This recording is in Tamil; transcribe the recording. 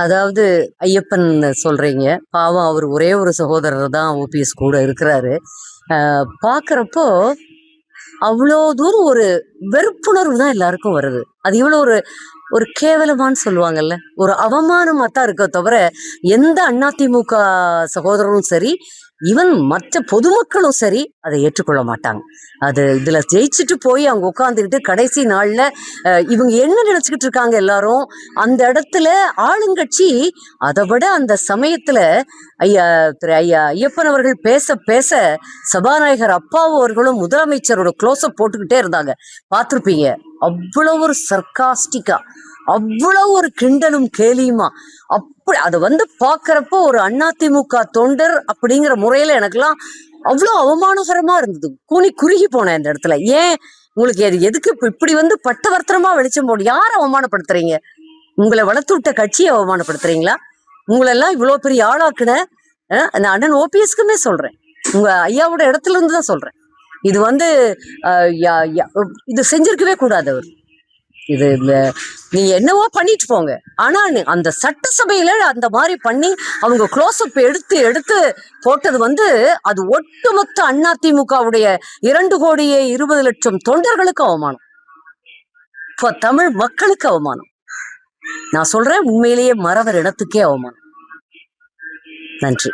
அதாவது ஐயப்பன் சொல்றீங்க, பாவம் அவர் ஒரே ஒரு சகோதரர் தான் ஓபிஎஸ் கூட இருக்கிறாரு. பார்க்குறப்போ அவ்வளோ தூரம் ஒரு வெறுப்புணர்வு தான் எல்லாருக்கும் வருது. அது இவ்வளோ ஒரு ஒரு கேவலமான்னு சொல்லுவாங்கல்ல, ஒரு அவமானமா தான் இருக்க தவிர எந்த அதிமுக சகோதரரும் சரி, ஈவன் மற்ற பொதுமக்களும் சரி அதை ஏற்றுக்கொள்ள மாட்டாங்க. அது இதுல ஜெயிச்சுட்டு போய் அவங்க உட்காந்துக்கிட்டு கடைசி நாள்ல இவங்க என்ன நினைச்சுக்கிட்டு இருக்காங்க எல்லாரும், அந்த இடத்துல ஆளுங்கட்சி அதை விட அந்த சமயத்துல ஐயா ஐயப்பன் அவர்கள் பேச பேச சபாநாயகர் அப்பாவு அவர்களும் முதலமைச்சரோட க்ளோஸ்அப் போட்டுக்கிட்டே இருந்தாங்க, பார்த்துருப்பீங்க. அவ்வளவு ஒரு சர்க்காஸ்டிக்கா, அவ்வளவு ஒரு கிண்டலும் கேலியுமா, அப்படி அதை பாக்குறப்போ ஒரு அதிமுக தொண்டர் அப்படிங்கிற முறையில எனக்கெல்லாம் அவ்வளோ அவமானகரமா இருந்தது. கூனி குறுகி போனேன் இந்த இடத்துல. ஏன் உங்களுக்கு எதுக்கு இப்படி பட்டவர்த்தனமா வெளிச்சம் போடு? யாரை அவமானப்படுத்துறீங்க? உங்களை வளர்த்து விட்ட கட்சியை அவமானப்படுத்துறீங்களா? உங்களெல்லாம் இவ்வளவு பெரிய ஆளாக்குன அந்த அண்ணன் ஓபிஎஸ்க்குமே சொல்றேன், உங்க ஐயாவோட இடத்துல இருந்து தான் சொல்றேன். இது இது செஞ்சிருக்கவே கூடாது. அவர் இது நீங்க என்னவோ பண்ணிட்டு போங்க, ஆனா அந்த சட்டசபையில அந்த மாதிரி பண்ணி அவங்க க்ளோஸ்அப் எடுத்து எடுத்து போட்டது அது ஒட்டுமொத்த அதிமுகவுடைய 2,20,00,000 தொண்டர்களுக்கு அவமானம், இப்ப தமிழ் மக்களுக்கு அவமானம். நான் சொல்றேன், உண்மையிலேயே மறவர் இடத்துக்கே அவமானம். நன்றி.